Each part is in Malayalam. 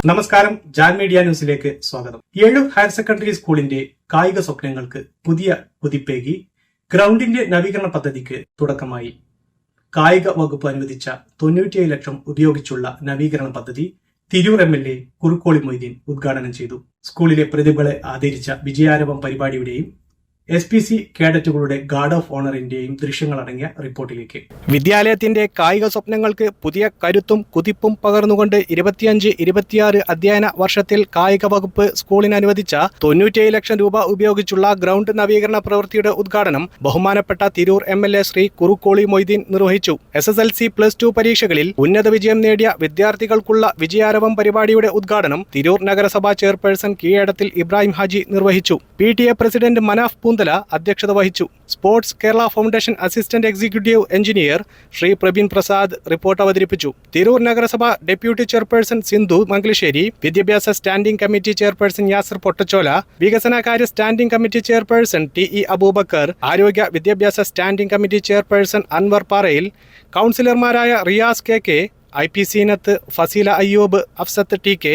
നമസ്കാരം, ജാൻ മീഡിയ ന്യൂസിലേക്ക് സ്വാഗതം. ഏഴൂർ ഹയർ സെക്കൻഡറി സ്കൂളിന്റെ കായിക സ്വപ്നങ്ങൾക്ക് പുതിയ കുതിപ്പേകി ഗ്രൗണ്ടിന്റെ നവീകരണ പദ്ധതിക്ക് തുടക്കമായി. കായിക വകുപ്പ് അനുവദിച്ച 97 ലക്ഷം ഉപയോഗിച്ചുള്ള നവീകരണ പദ്ധതി തിരൂർ MLA കുറുക്കോളി മൊയ്തീൻ ഉദ്ഘാടനം ചെയ്തു. സ്കൂളിലെ പ്രതിഭകളെ ആദരിച്ച വിജയാരവം പരിപാടിയുടെയും SPC കേഡറ്റുകളുടെ ഗാർഡ് ഓഫ് ഓണറിന്റെയും ദൃശ്യങ്ങളടങ്ങിയ റിപ്പോർട്ടിലേക്ക്. വിദ്യാലയത്തിന്റെ കായിക സ്വപ്നങ്ങൾക്ക് പുതിയ കരുത്തും കുതിപ്പും പകർന്നുകൊണ്ട് 25-26 അധ്യയന വർഷത്തിൽ കായിക വകുപ്പ് സ്കൂളിന് അനുവദിച്ച 97 ലക്ഷം രൂപ ഉപയോഗിച്ചുള്ള ഗ്രൗണ്ട് നവീകരണ പ്രവൃത്തിയുടെ ഉദ്ഘാടനം ബഹുമാനപ്പെട്ട തിരൂർ MLA ശ്രീ കുറുക്കോളി മൊയ്തീൻ നിർവഹിച്ചു. SSLC +2 പരീക്ഷകളിൽ ഉന്നത വിജയം നേടിയ വിദ്യാർത്ഥികൾക്കുള്ള വിജയാരവം പരിപാടിയുടെ ഉദ്ഘാടനം തിരൂർ നഗരസഭാ ചെയർപേഴ്സൺ കീഴടത്തിൽ ഇബ്രാഹിം ഹാജി നിർവഹിച്ചു. PTA പ്രസിഡന്റ് മനാഫ് പൂന്തല അധ്യക്ഷത വഹിച്ചു. Sports Kerala foundation assistant executive engineer Shri Prabeen Prasad report അവതരിപ്പിച്ചു. തിരൂർ നഗരസഭ ഡെപ്യൂട്ടി ചെയർപേഴ്സൺ സിന്ധു മംഗലശ്ശേരി, വിദ്യാഭ്യാസ standing committee chairperson Yasar Pottachola, വികസനകാര്യ standing committee chairperson TE Abubakar, ആരോഗ്യ വിദ്യാഭ്യാസ സ്റ്റാൻഡിംഗ് കമ്മിറ്റി ചെയർപേഴ്സൺ അൻവർ പാറയിൽ, കൗൺസിലർമാരായ Riyas KK, IP Zeenath, Faseela Ayyub, Afsath TK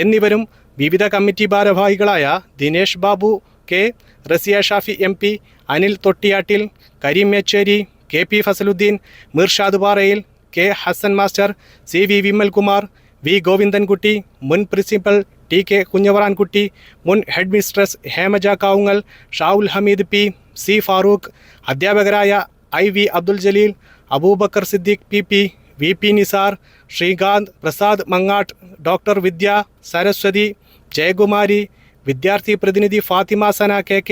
എന്നിവരും വിവിധ കമ്മിറ്റി ഭാരവാഹികളായ Dinesh Babu K, Raziya Shafi MP, Anil തൊട്ടിയാട്ടിൽ, Kareem Mecheri, KP Fazaluddin, Mirshad Parayil, K Hasan master, CV Vimalkumar, V Govindankutty, മുൻ പ്രിൻസിപ്പൽ TK കുഞ്ഞവറാൻകുട്ടി, മുൻ headmistress Hemaja Kavungal, Shavul Hameed P, C Farooq, അധ്യാപകരായ IV Abdul Jaleel, Abubakar Siddique PP, VP Nisar, Srikanth, Prasad Mangat, doctor Vidya, Saraswathi, Jayakumari, വിദ്യാർത്ഥി പ്രതിനിധി ഫാത്തിമ സന KK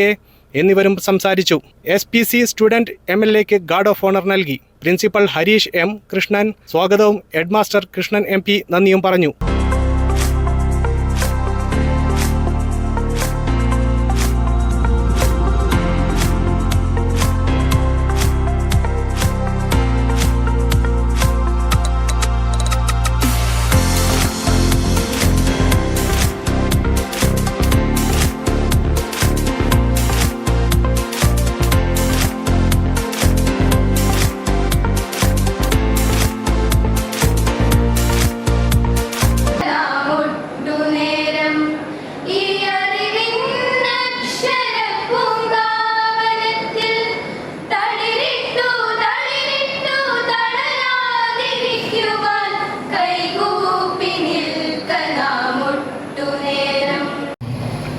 എന്നിവരും സംസാരിച്ചു. SPC സ്റ്റുഡന്റ് MLAക്ക് ഗാർഡ് ഓഫ് ഓണർ നൽകി. പ്രിൻസിപ്പൽ ഹരീഷ് M കൃഷ്ണൻ സ്വാഗതവും ഹെഡ്മാസ്റ്റർ കൃഷ്ണൻ MP നന്ദിയും പറഞ്ഞു.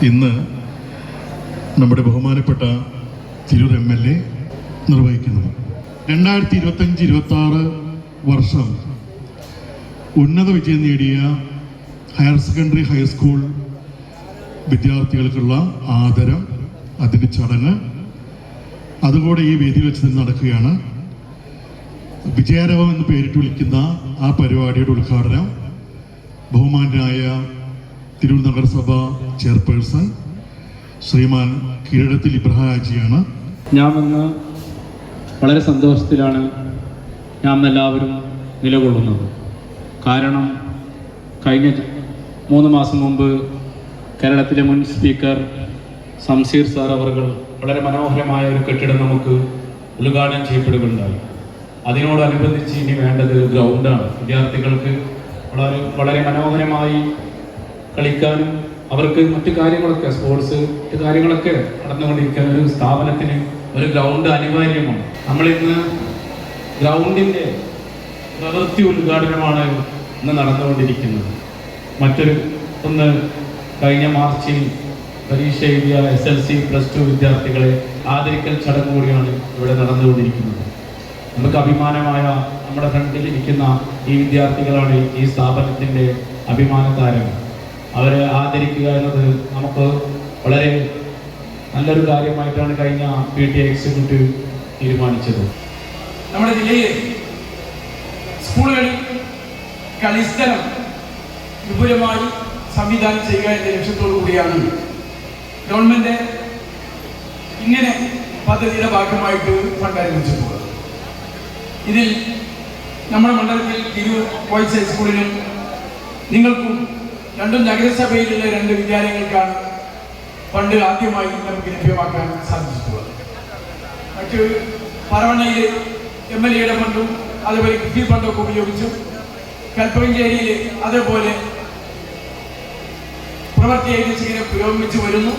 ഇന്ന് നമ്മുടെ ബഹുമാനപ്പെട്ട തിരൂർ MLA നിർവഹിക്കുന്നത് 2025-26 വർഷം ഉന്നത വിജയം നേടിയ ഹയർ സെക്കൻഡറി ഹൈസ്കൂൾ വിദ്യാർത്ഥികൾക്കുള്ള ആദരം, അതിൻ്റെ ചടങ്ങ് അതുകൂടെ ഈ വേദിയിൽ വെച്ച് നടക്കുകയാണ്. വിജയാരവം എന്ന് പേരിട്ട് വിളിക്കുന്ന ആ പരിപാടിയുടെ ഉദ്ഘാടനം ബഹുമാനായ തിരൂർ നഗരസഭ ചെയർപേഴ്സൺ ശ്രീമാൻ കീഴടത്തിൽ ഇബ്രാഹിം ഹാജിയാണ്. ഞാൻ ഇന്ന് വളരെ സന്തോഷത്തിലാണ് എല്ലാവരും നിലകൊള്ളുന്നത്. കാരണം കഴിഞ്ഞ 3 മാസം മുമ്പ് കേരളത്തിലെ മുൻ സ്പീക്കർ സംസീർ സാർ അവർ വളരെ മനോഹരമായ ഒരു കെട്ടിടം നമുക്ക് ഉദ്ഘാടനം ചെയ്യപ്പെടുകയുണ്ടായി. അതിനോടനുബന്ധിച്ച് ഇനി വേണ്ടത് ഗ്രൗണ്ടാണ്. വിദ്യാർത്ഥികൾക്ക് വളരെ മനോഹരമായി കളിക്കാനും അവർക്ക് മറ്റു കാര്യങ്ങളൊക്കെ സ്പോർട്സ് മറ്റു കാര്യങ്ങളൊക്കെ നടന്നുകൊണ്ടിരിക്കുന്ന ഒരു സ്ഥാപനത്തിന് ഒരു ഗ്രൗണ്ട് അനിവാര്യമാണ്. നമ്മളിന്ന് ഗ്രൗണ്ടിൻ്റെ പ്രവൃത്തി ഉദ്ഘാടനമാണ് ഇന്ന് നടന്നുകൊണ്ടിരിക്കുന്നത്. കഴിഞ്ഞ മാർച്ചിൽ പരീക്ഷ എഴുതിയ SSLC +2 വിദ്യാർത്ഥികളെ ആദരിക്കൽ ചടങ്ങ് കൂടിയാണ് ഇവിടെ നടന്നുകൊണ്ടിരിക്കുന്നത്. നമുക്ക് അഭിമാനമായ നമ്മുടെ ഫ്രണ്ടിൽ ഇരിക്കുന്ന ഈ വിദ്യാർത്ഥികളാണ് ഈ സ്ഥാപനത്തിൻ്റെ അഭിമാനതാരങ്ങൾ. അവരെ ആദരിക്കുക എന്നത് നമുക്ക് വളരെ നല്ലൊരു കാര്യമായിട്ടാണ് കഴിഞ്ഞ PTA എക്സിക്യൂട്ടീവ് തീരുമാനിച്ചത്. നമ്മുടെ ജില്ലയിൽ സ്കൂളുകളിൽ കളിസ്ഥലം വിപുലമായി സംവിധാനം ചെയ്യുക എന്ന ലക്ഷ്യത്തോടു കൂടിയാണ് ഗവൺമെൻറ് ഇങ്ങനെ പദ്ധതിയുടെ ഭാഗമായിട്ട് ഫണ്ട് അനുവദിച്ചിട്ടുള്ളത്. ഇതിൽ നമ്മുടെ മണ്ഡലത്തിൽ തിരൂർ ബോയ്സ് ഹൈസ്കൂളിലും നിങ്ങൾക്കും രണ്ടും നഗരസഭയിലുള്ള 2 വിദ്യാലയങ്ങൾക്കാണ് ഫണ്ട് ആദ്യമായി നമുക്ക് ലഭ്യമാക്കാൻ സാധിച്ചിട്ടുള്ളത്. മറ്റ് പറവണ്ണയിൽ MLAയുടെ ഫണ്ടും അതുപോലെ കിഫ്ബി ഫണ്ടൊക്കെ ഉപയോഗിച്ചു, കൽപ്പകഞ്ചേരിയിൽ അതേപോലെ പ്രവൃത്തി ഏകദേശം ഇങ്ങനെ പുരോഗമിച്ചു വരുന്നു.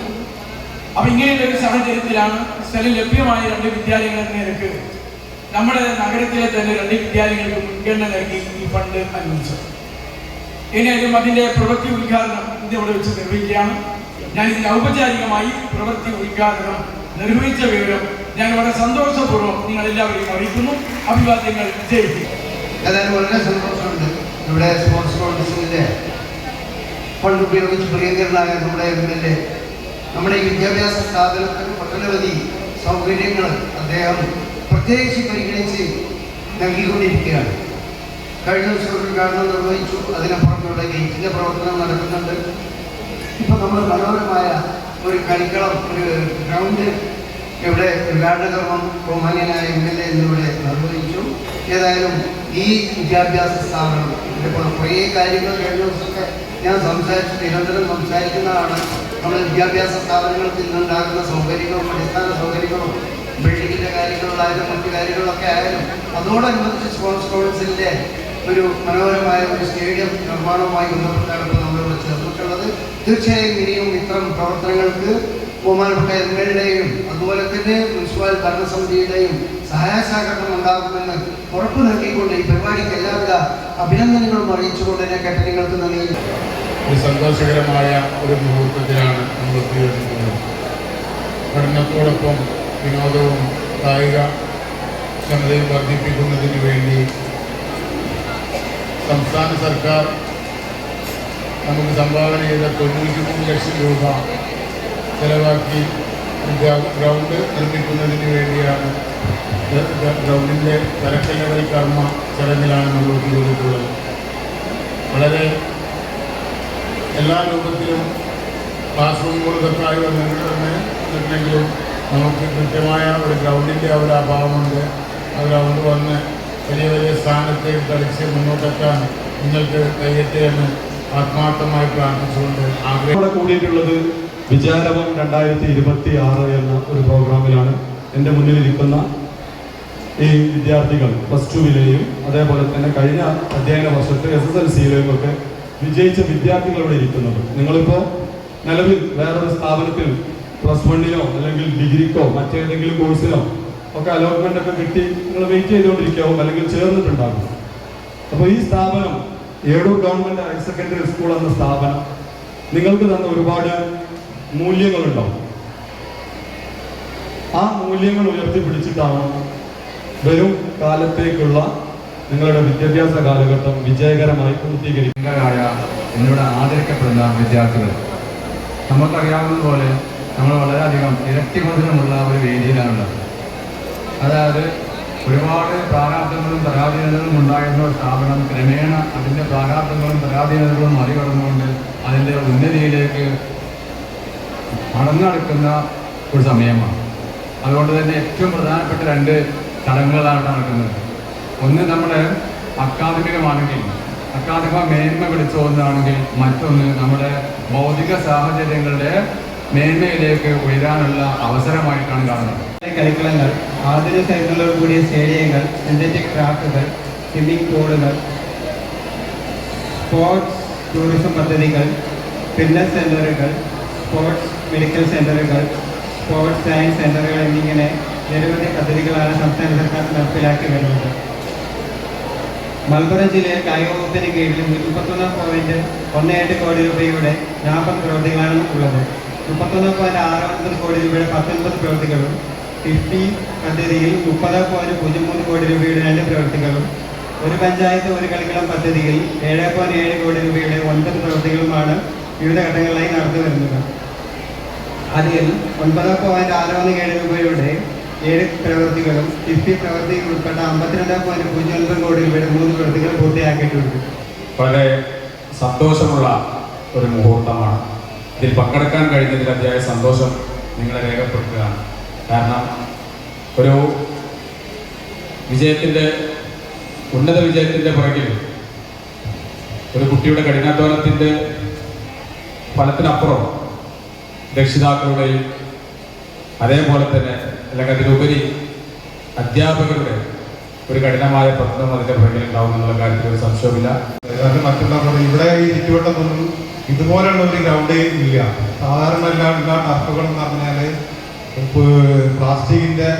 അപ്പൊ ഇങ്ങനെയുള്ള ഒരു സാഹചര്യത്തിലാണ് സ്ഥലം ലഭ്യമായ 2 വിദ്യാലയങ്ങൾ എന്ന നിലക്ക് നമ്മുടെ നഗരത്തിലെ തന്നെ 2 വിദ്യാലയങ്ങൾക്ക് മുൻഗണന നൽകി ഈ ഫണ്ട് അനുവദിച്ചത്. ഇനിയായാലും അതിന്റെ പ്രവൃത്തി ഉദ്ഘാടനം ഇന്നിവിടെ വെച്ച് നിർവഹിക്കുകയാണ്. ഞാൻ ഇതിന് ഔപചാരികമായി പ്രവൃത്തി ഉദ്ഘാടനം നിർവഹിച്ച വിവരം ഞാൻ വളരെ സന്തോഷപൂർവ്വം നിങ്ങൾ എല്ലാവരെയും അറിയിക്കുന്നു. അഭിവാദ്യങ്ങൾ വിജയിക്കും. ഏതായാലും വളരെ സന്തോഷമുണ്ട്. ഇവിടെ സ്പോർട്സ് കൗൺസിലിന്റെ ഫണ്ട് ഉപയോഗിച്ച് പ്രിയങ്കരനായ നമ്മുടെ MLA നമ്മുടെ ഈ വിദ്യാഭ്യാസ സ്ഥാപനത്തിന് ഒട്ടനവധി സൗകര്യങ്ങൾ അദ്ദേഹം പ്രത്യേകിച്ച് പരിഗണിച്ച് നൽകിക്കൊണ്ടിരിക്കുകയാണ്. കഴിഞ്ഞ ദിവസം ഉദ്ഘാടനം നിർവഹിച്ചു. അതിനപ്പുറത്തുള്ള ഗേറ്റിന്റെ പ്രവർത്തനം നടക്കുന്നുണ്ട്. ഇപ്പൊ നമ്മൾ മനോഹരമായ ഒരു കളിക്കളം, ഒരു ഗ്രൗണ്ട് ഇവിടെ ഉദ്ഘാടനകർമ്മം ബഹുമാന്യനായ MLA എന്നിവിടെ നിർവഹിച്ചു. ഏതായാലും ഈ വിദ്യാഭ്യാസ സ്ഥാപനം ഇതിപ്പോൾ കുറേ കാര്യങ്ങൾ കഴിഞ്ഞ ദിവസമൊക്കെ ഞാൻ നിരന്തരം സംസാരിക്കുന്നതാണ്. നമ്മുടെ വിദ്യാഭ്യാസ സ്ഥാപനങ്ങൾക്ക് ഇന്നുണ്ടാകുന്ന സൗകര്യങ്ങളും അടിസ്ഥാന സൗകര്യങ്ങളും ബിൽഡിങ്ങിൻ്റെ കാര്യങ്ങളിലായാലും മറ്റു കാര്യങ്ങളൊക്കെ ആയാലും അതോടനുബന്ധിച്ച് സ്പോർട്സ് കൗൺസിലിൻ്റെ ഒരു മനോഹരമായ ഒരു സ്റ്റേഡിയം നിർമ്മാണവുമായി ബന്ധപ്പെട്ടാണ് ഇപ്പോൾ നമ്മളിവിടെ ചേർന്നിട്ടുള്ളത്. തീർച്ചയായും ഇനിയും ഇത്തരം പ്രവർത്തനങ്ങൾക്ക് ബഹുമാനപ്പെട്ട MLAയുടെയും അതുപോലെ തന്നെ മുനിസിപ്പൽ ഭരണസമിതിയുടെയും സഹായസഹകരണം ഉണ്ടാകുമെന്ന് ഉറപ്പു നൽകിക്കൊണ്ട് ഈ പരിപാടിക്ക് എല്ലാവിധ അഭിനന്ദനങ്ങളും അറിയിച്ചുകൊണ്ട് തന്നെ കേട്ടനിങ്ങൾക്ക് നൽകി. ഒരു സന്തോഷകരമായ ഒരു മുഹൂർത്തത്തിലാണ് നമ്മൾ എത്തിയിരിക്കുന്നത്. പഠനത്തോടൊപ്പം വിനോദവും കായിക ക്ഷമതയും വർദ്ധിപ്പിക്കുന്നതിന് വേണ്ടി സംസ്ഥാന സർക്കാർ നമുക്ക് സംഭാവന ചെയ്ത 93 ലക്ഷം രൂപ ചെലവാക്കി ഗ്രൗണ്ട് നിർമ്മിക്കുന്നതിന് വേണ്ടിയാണ്. ഗ്രൗണ്ടിൻ്റെ തലക്കല്ലവൽ കർമ്മ ചടങ്ങിലാണ് നമ്മൾ ഒത്തുകൂടിയിട്ടുള്ളത്. വളരെ എല്ലാ രൂപത്തിലും ക്ലാസ് റൂമുകളൊക്കെ ആയി വന്നിട്ടുണ്ടെങ്കിലും നമുക്ക് കൃത്യമായ ഒരു ഗ്രൗണ്ടിൻ്റെ ഒരു അഭാവമുണ്ട്. ആ ഗ്രൗണ്ട് വന്ന് വലിയ വലിയ സ്ഥാനത്തേക്ക് കളിച്ച് മുന്നോട്ടെത്താൻ നിങ്ങൾക്ക് കഴിയട്ടെ എന്ന് ആത്മാർത്ഥമായി പ്രാർത്ഥിച്ചുകൊണ്ട് ഇവിടെ കൂടിയിട്ടുള്ളത് വിചാരവം 2026 എന്ന ഒരു പ്രോഗ്രാമിലാണ്. എൻ്റെ മുന്നിലിരിക്കുന്ന ഈ വിദ്യാർത്ഥികൾ +2-ലെയും അതേപോലെ തന്നെ കഴിഞ്ഞ അധ്യയന വർഷത്തെ SSLC-യിലെയും ഒക്കെ വിജയിച്ച വിദ്യാർത്ഥികൾ ഇവിടെ ഇരിക്കുന്നത്. നിങ്ങളിപ്പോൾ നിലവിൽ വേറൊരു സ്ഥാപനത്തിൽ +1-നോ അല്ലെങ്കിൽ ഡിഗ്രിക്കോ മറ്റേതെങ്കിലും കോഴ്സിനോ ഒക്കെ അലോട്ട്മെന്റ് ഒക്കെ കിട്ടി നിങ്ങൾ വെയിറ്റ് ചെയ്തുകൊണ്ടിരിക്കാവും അല്ലെങ്കിൽ ചേർന്നിട്ടുണ്ടാകും. അപ്പോൾ ഈ സ്ഥാപനം ഏടൂർ ഗവൺമെന്റ് ഹയർ സെക്കൻഡറി സ്കൂൾ എന്ന സ്ഥാപനം നിങ്ങൾക്ക് തന്ന ഒരുപാട് മൂല്യങ്ങളുണ്ടാവും. ആ മൂല്യങ്ങൾ ഉയർത്തിപ്പിടിച്ചിട്ടാണ് വരും കാലത്തേക്കുള്ള നിങ്ങളുടെ വിദ്യാഭ്യാസ കാലഘട്ടം വിജയകരമായി പൂർത്തീകരിക്കുന്നതായ എന്നിവിടെ ആദരിക്കപ്പെടുന്ന വിദ്യാർത്ഥികൾ. നമുക്കറിയാവുന്നതുപോലെ നമ്മൾ വളരെയധികം ഇരട്ടിബന്ധനമുള്ള ഒരു വേദിയിലാണുള്ളത്. അതായത് ഒരുപാട് പ്രാരാബ്ദങ്ങളും പരാധീനതകളും ഉണ്ടായിരുന്ന ഒരു സ്ഥാപനം ക്രമേണ അതിൻ്റെ പ്രാരാബ്ദങ്ങളും പരാധീനതകളും മറികടന്നുകൊണ്ട് അതിൻ്റെ ഉന്നതിയിലേക്ക് നടന്നെടുക്കുന്ന ഒരു സമയമാണ്. അതുകൊണ്ട് തന്നെ ഏറ്റവും പ്രധാനപ്പെട്ട 2 ചടങ്ങുകളാണ് നടക്കുന്നത്. ഒന്ന് നമ്മുടെ അക്കാദമികമാണെങ്കിൽ അക്കാദമിക മേന്മ വിളിച്ചോന്നാണെങ്കിൽ, മറ്റൊന്ന് നമ്മുടെ ഭൗതിക സാഹചര്യങ്ങളുടെ മേന്മയിലേക്ക് ഉയരാനുള്ള അവസരമായിട്ടാണ് കാണുന്നത്. കരിക്കുലങ്ങൾ, ആധുനിക സൈക്കിളുകൾ കൂടിയ സ്റ്റേഡിയങ്ങൾ, സിന്തറ്റിക് ട്രാക്കുകൾ, സ്വിമ്മിംഗ് പൂളുകൾ, സ്പോർട്സ് ടൂറിസം പദ്ധതികൾ, ഫിറ്റ്നസ് സെൻ്ററുകൾ, സ്പോർട്സ് മെഡിക്കൽ സെൻ്ററുകൾ, സ്പോർട്സ് സയൻസ് സെൻ്ററുകൾ എന്നിങ്ങനെ നിരവധി പദ്ധതികളാണ് സംസ്ഥാന സർക്കാർ നടപ്പിലാക്കി വരുന്നത്. മലപ്പുറം ജില്ലയിൽ കായിക വകുപ്പിന് കീഴിൽ 131.18 കോടി രൂപയുടെ 40 പ്രവൃത്തികളാണ് ഉള്ളത്. 31.69 കോടി രൂപയുടെ 19 പ്രവൃത്തികളും, കിഫ്ബി പദ്ധതിയിൽ 30.03 കോടി രൂപയുടെ 2 പ്രവൃത്തികളും, ഒരു പഞ്ചായത്ത് ഒരു കളിക്കളം പദ്ധതിയിൽ 7.7 കോടി രൂപയുടെ 9 പ്രവൃത്തികളുമാണ് വിവിധ ഘട്ടങ്ങളിലായി നടന്നു വരുന്നത്. അതിൽ 9.67 രൂപയുടെ 7 പ്രവൃത്തികളും കിഫ്ബി പ്രവൃത്തിയിൽ ഉൾപ്പെട്ട 52.09 കോടി രൂപയുടെ 3 പ്രവൃത്തികൾ പൂർത്തിയാക്കിയിട്ടുണ്ട്. വളരെ സന്തോഷമുള്ള ഒരു മുഹൂർത്തമാണ്. ഇതിൽ പങ്കെടുക്കാൻ കഴിഞ്ഞതിൽ അതിയായ സന്തോഷം നിങ്ങളെ രേഖപ്പെടുത്തുകയാണ്. കാരണം ഒരു ഉന്നത വിജയത്തിൻ്റെ പുറകിൽ ഒരു കുട്ടിയുടെ കഠിനാധ്വാനത്തിൻ്റെ ഫലത്തിനപ്പുറം രക്ഷിതാക്കളുടെയും അതേപോലെ തന്നെ അല്ലെങ്കിൽ അതിലുപരി അധ്യാപകരുടെ ഒരു കഠിനമായ പ്രവർത്തനം അതിൻ്റെ പുറകിൽ ഉണ്ടാവും എന്നുള്ള കാര്യത്തിൽ ഒരു സംശയമില്ല. അത് മറ്റുള്ളവർ ഇവിടെ ഈ ചുറ്റുവട്ടത്തൊന്നും ഇതുപോലുള്ള ഒരു ഗ്രൗണ്ട് ഇല്ല. സാധാരണ എല്ലാ ടർഫുകൾ എന്ന് പറഞ്ഞാൽ പ്ലാസ്റ്റിക്കിൻ്റെ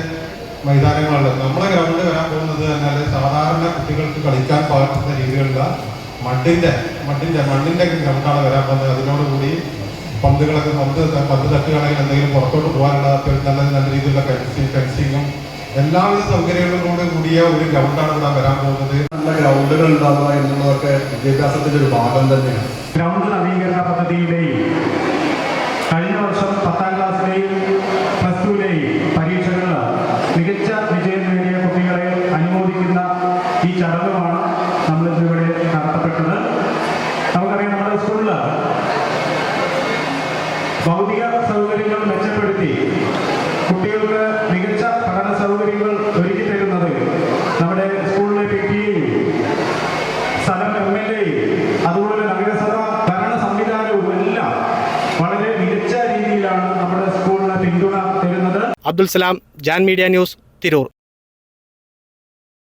മൈതാനങ്ങളുള്ളത്. നമ്മുടെ ഗ്രൗണ്ട് വരാൻ പോകുന്നത് പറഞ്ഞാൽ സാധാരണ കുട്ടികൾക്ക് കളിക്കാൻ പറ്റുന്ന രീതിയിലുള്ള മണ്ണിൻ്റെ ഗ്രൗണ്ടാണ് വരാൻ പോകുന്നത്. അതിനോടുകൂടി പന്തുകളൊക്കെ പന്ത് തട്ടുകയാണെങ്കിൽ എന്തെങ്കിലും പുറത്തോട്ട് പോകാനുള്ള നല്ല രീതിയിലുള്ള ഫെൻസിങ്ങും എല്ലാവിധ സൗകര്യങ്ങളോട് കൂടിയ ഒരു ഗ്രൗണ്ടാണ് ഇവിടെ വരാൻ പോകുന്നത്. നല്ല ഗ്രൗണ്ടുകൾ ഉണ്ടാവുക എന്നുള്ളതൊക്കെ വിദ്യാഭ്യാസത്തിന്റെ ഒരു ഭാഗം തന്നെയാണ്. ഗ്രൗണ്ട് നവീകരണ പദ്ധതിയുടെയും കഴിഞ്ഞ വർഷം 10ാം ക്ലാസ്സിലെയും പ്ലസ് ടുവിലെയും പരീക്ഷകളിൽ മികച്ച വിജയം നേടിയ കുട്ടികളെ അനുമോദിക്കുന്ന ഈ ചടങ്ങുമാണ് നമ്മളിവിടെ നടത്തപ്പെട്ടത്. നമുക്കറിയാം, നമ്മുടെ സ്കൂളിൽ ഭൗതിക സൗകര്യങ്ങൾ മെച്ചപ്പെടുത്തി കുട്ടികൾക്ക് മികച്ച പഠന സൗകര്യങ്ങൾ ഒരുക്കി തരുന്നത് നമ്മുടെ സ്കൂളിലെ PTA, സ്ഥലം MLA, അതുപോലെ നഗരസഭ ഭരണ സംവിധാനവും എല്ലാം വളരെ മികച്ച രീതിയിലാണ് നമ്മുടെ സ്കൂളിന് പിന്തുണ തരുന്നത്. Abdul Salam, Jan media news, Tirur.